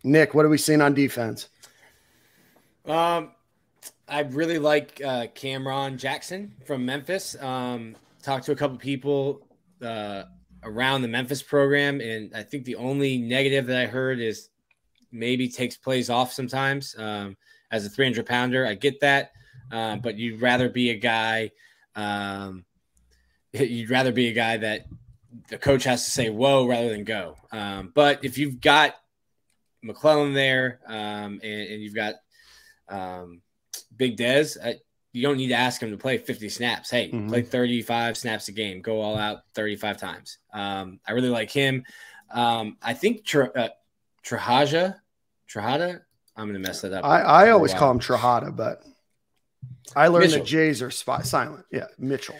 Nick, what are we seeing on defense? I really like Cameron Jackson from Memphis. Talked to a couple people around the Memphis program, and I think the only negative that I heard is maybe takes plays off sometimes as a 300-pounder. I get that, but you'd rather be a guy that the coach has to say whoa rather than go. But if you've got McClellan there and you've got Big Dez, you don't need to ask him to play 50 snaps. Hey, play 35 snaps a game. Go all out 35 times. I really like him. I think Trahada. I'm going to mess that up. I always call him Trahada, but I learned Mitchell. that J's are silent. Yeah, Mitchell.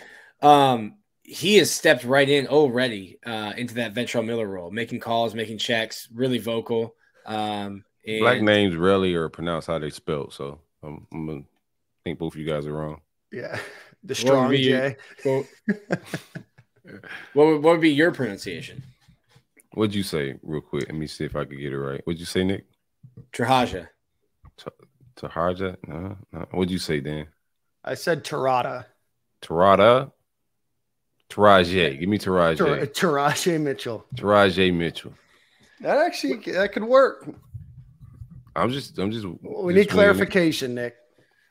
He has stepped right in already into that Ventrell Miller role, making calls, making checks, really vocal. Black names rarely are pronounced how they spell, so I'm gonna think both of you guys are wrong. Yeah, the strong J. What would be your pronunciation? What'd you say, real quick? Let me see if I could get it right. What'd you say, Nick? Trahaja. Tahaja? No. What'd you say, Dan? I said Tarada. Tarada? Taraje. Give me Taraje. Taraje Mitchell. Taraje Mitchell. That could work. I'm just. We need clarification, Nick.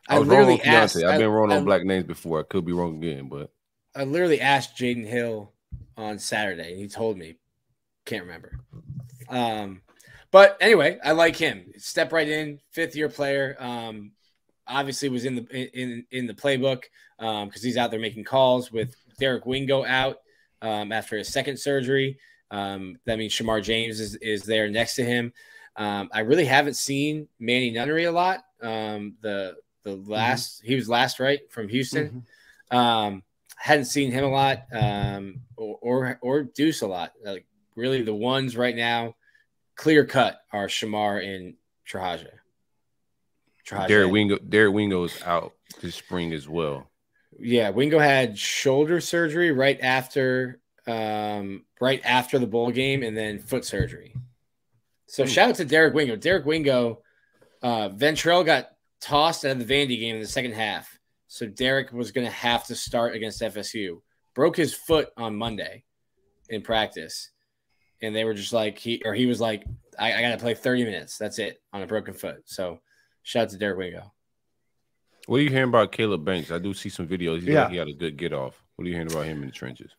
I was wrong on Keontae. I've been wrong on black names before. I could be wrong again, but I literally asked Jaden Hill on Saturday, and he told me. Can't remember. But anyway, I like him. Step right in, 5th-year player. Obviously was in the playbook because he's out there making calls with Derek Wingo out after his second surgery. That means Shamar James is there next to him. I really haven't seen Manny Nunnery a lot. He was last, right, from Houston. Hadn't seen him a lot or Deuce a lot. Like really, the ones right now, clear cut, are Shamar and Trahaja. Derek Wingo is out this spring as well. Yeah, Wingo had shoulder surgery right after the bowl game, and then foot surgery. So shout out to Derek Wingo. Derek Wingo, Ventrell got tossed out of the Vandy game in the second half. So Derek was going to have to start against FSU. Broke his foot on Monday in practice. And they were just like, he was like, I got to play 30 minutes. That's it, on a broken foot. So shout out to Derek Wingo. What are you hearing about Caleb Banks? I do see some videos. He had a good get off. What are you hearing about him in the trenches?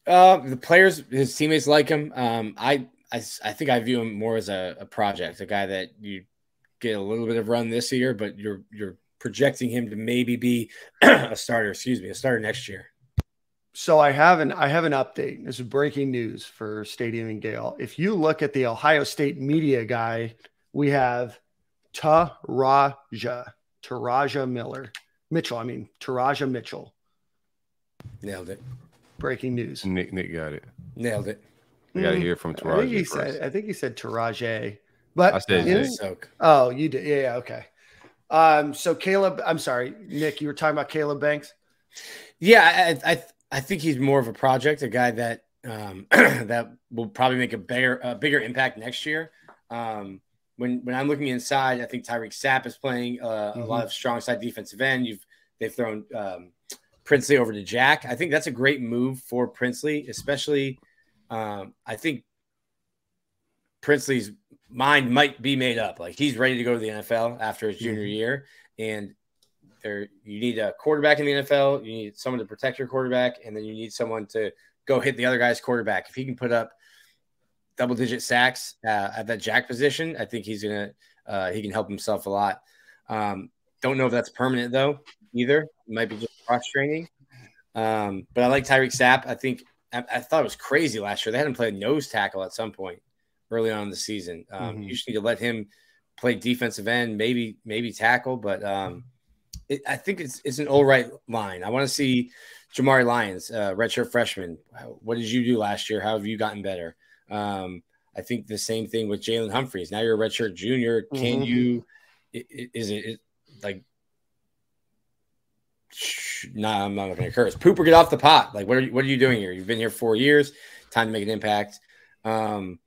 The players, his teammates like him. I think I view him more as a project, a guy that you get a little bit of run this year, but you're projecting him to maybe be a starter next year. So I have an update. This is breaking news for Stadium and Gale. If you look at the Ohio State media guy, we have Taraja Mitchell. Nailed it. Breaking news. Nick got it. Nailed it. I got to hear from Taraja. I think he said Taraje. But I said oh, you did. Yeah, okay. So Caleb, I'm sorry, Nick, you were talking about Caleb Banks? Yeah, I think he's more of a project, a guy that that will probably make a bigger impact next year. When I'm looking inside, I think Tyreek Sapp is playing a lot of strong side defensive end. They've thrown Princely over to Jack. I think that's a great move for Princely, especially I think Princely's mind might be made up. Like he's ready to go to the NFL after his junior year, and you need a quarterback in the NFL. You need someone to protect your quarterback, and then you need someone to go hit the other guy's quarterback. If he can put up double-digit sacks at that Jack position, I think he can help himself a lot. Don't know if that's permanent though either. It might be just cross training. But I like Tyreek Sapp. I thought it was crazy last year. They had him play nose tackle at some point early on in the season. You just need to let him play defensive end, maybe tackle, but I think it's an all right line. I want to see Jamari Lyons, redshirt freshman. What did you do last year? How have you gotten better? I think the same thing with Jalen Humphreys. Now you're a redshirt junior. Can you? Is it like? Nah, I'm not going to curse. Poop or get off the pot. Like, what are you doing here? You've been here 4 years. Time to make an impact. And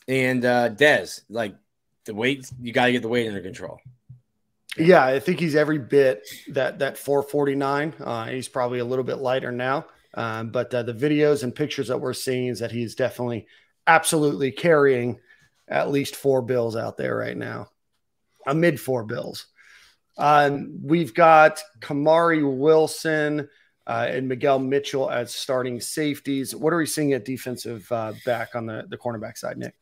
Dez, like, the weight, you got to get the weight under control. Yeah, I think he's every bit that 449. He's probably a little bit lighter now. But the videos and pictures that we're seeing is that he's definitely absolutely carrying at least 4 bills out there right now. A mid 4 bills. We've got Kamari Wilson and Miguel Mitchell as starting safeties. What are we seeing at defensive back on the cornerback side, Nick?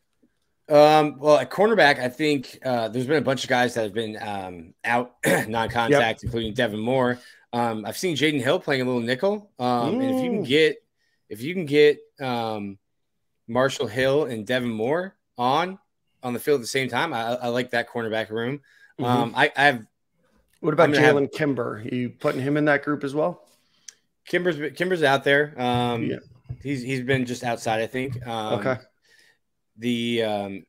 Well, at cornerback, I think there's been a bunch of guys that have been out non-contact, including Devin Moore. I've seen Jaden Hill playing a little nickel. And if you can get Marshall Hill and Devin Moore on the field at the same time, I like that cornerback room. What about Jalen Kimber? Are you putting him in that group as well? Kimber's out there. He's been just outside, I think. Okay. I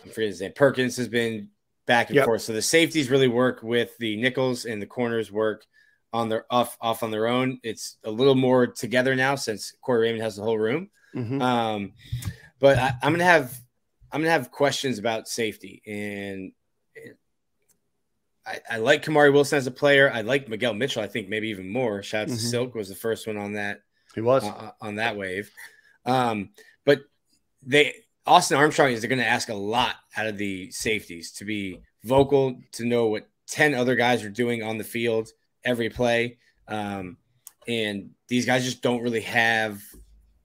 forget his name. Perkins has been back and forth. So the safeties really work with the nickels, and the corners work on their off on their own. It's a little more together now since Corey Raymond has the whole room. But I'm gonna have questions about safety, and I like Kamari Wilson as a player. I like Miguel Mitchell. I think maybe even more. Shout out to Silk, was the first one on that. He was on that wave. But Austin Armstrong is going to ask a lot out of the safeties to be vocal, to know what 10 other guys are doing on the field every play. And these guys just don't really have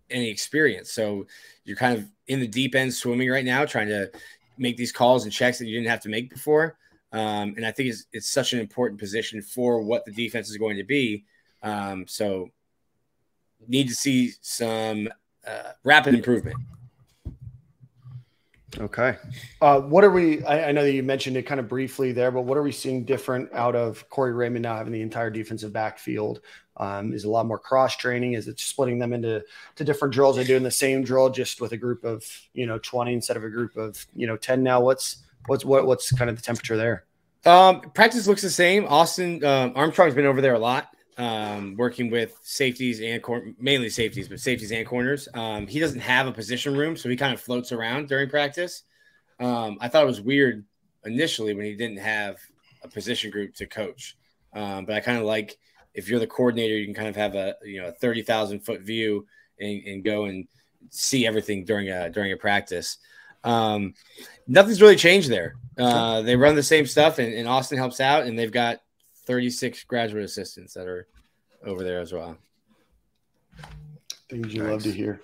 any experience. So you're kind of in the deep end swimming right now, trying to make these calls and checks that you didn't have to make before. And I think it's such an important position for what the defense is going to be. So need to see some rapid improvement. Okay. What are we – I know that you mentioned it kind of briefly there, but what are we seeing different out of Corey Raymond now having the entire defensive backfield? Is it a lot more cross-training? Is it splitting them into different drills? Are they doing the same drill just with a group of, 20 instead of a group of, 10 now? What's kind of the temperature there? Practice looks the same. Austin Armstrong's been over there a lot, working with safeties and mainly safeties, but safeties and corners. He doesn't have a position room, so he kind of floats around during practice. I thought it was weird initially when he didn't have a position group to coach. But I kind of like, if you're the coordinator, you can kind of have a 30,000 foot view and go and see everything during a practice. Nothing's really changed there. They run the same stuff, and Austin helps out, and they've got 36 graduate assistants that are over there as well. Things you love to hear.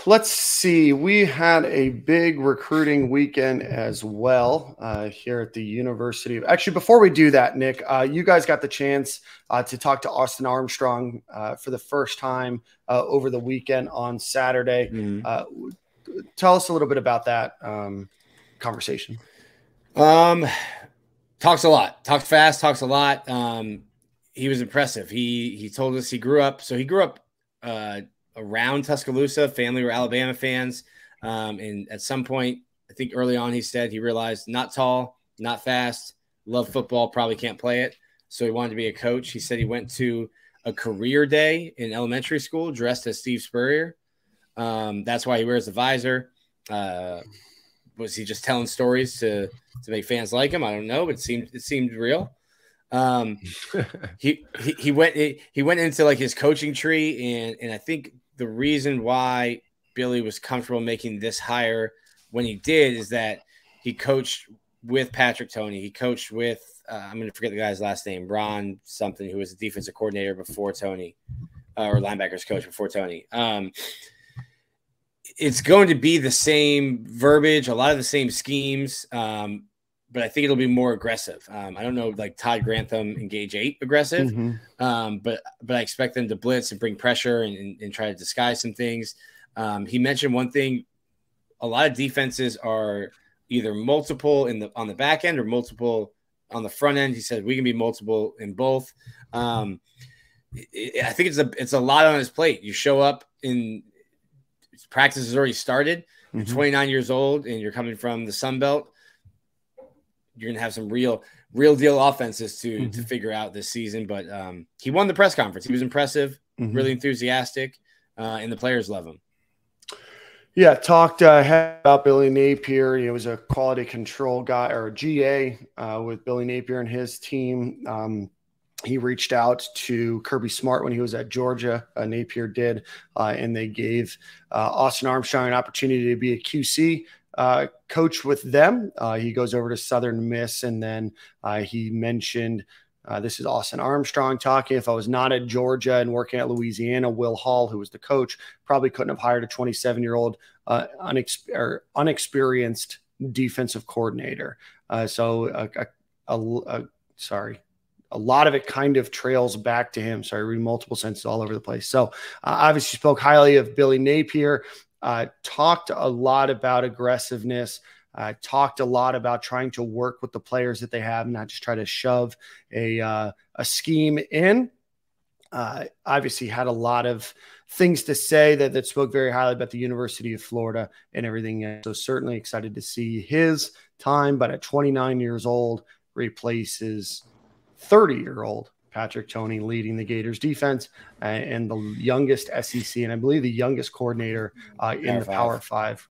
Let's see. We had a big recruiting weekend as well here at the University. Actually, before we do that, Nick, you guys got the chance to talk to Austin Armstrong for the first time over the weekend on Saturday. Tell us a little bit about that conversation. Talks a lot, talks fast, talks a lot. He was impressive. He told us he grew up around Tuscaloosa. Family were Alabama fans. And at some point, I think early on, he said he realized not tall, not fast, love football, probably can't play it. So he wanted to be a coach. He said he went to a career day in elementary school dressed as Steve Spurrier. That's why he wears the visor. Was he just telling stories to make fans like him? I don't know, but it seemed real. He went into like his coaching tree, and I think the reason why Billy was comfortable making this hire when he did is that he coached with Patrick Toney. He coached with I'm going to forget the guy's last name, Ron something, who was the defensive coordinator before Toney, or linebackers coach before Toney. It's going to be the same verbiage, a lot of the same schemes, but I think it'll be more aggressive. I don't know, like Todd Grantham and Gage 8 aggressive, but I expect them to blitz and bring pressure and try to disguise some things. He mentioned one thing: a lot of defenses are either multiple on the back end or multiple on the front end. He said we can be multiple in both. I think it's a lot on his plate. You show up in practice has already started. You're 29 years old and you're coming from the Sun Belt. You're going to have some real deal offenses to figure out this season. But he won the press conference. He was impressive, really enthusiastic, and the players love him. Yeah, talked about Billy Napier. He was a quality control guy, or a GA with Billy Napier and his team. He reached out to Kirby Smart when he was at Georgia. Napier did, and they gave Austin Armstrong an opportunity to be a QC coach with them. He goes over to Southern Miss, and then he mentioned this is Austin Armstrong talking. If I was not at Georgia and working at Louisiana, Will Hall, who was the coach, probably couldn't have hired a 27-year-old unexperienced defensive coordinator. Sorry. A lot of it kind of trails back to him. Sorry, read multiple sentences all over the place. So obviously spoke highly of Billy Napier, talked a lot about aggressiveness, talked a lot about trying to work with the players that they have, not just try to shove a scheme in. Obviously had a lot of things to say that spoke very highly about the University of Florida and everything. So certainly excited to see his time, but at 29 years old, replaces 30-year-old Patrick Toney leading the Gators defense and the youngest SEC, and I believe the youngest coordinator in the Power 5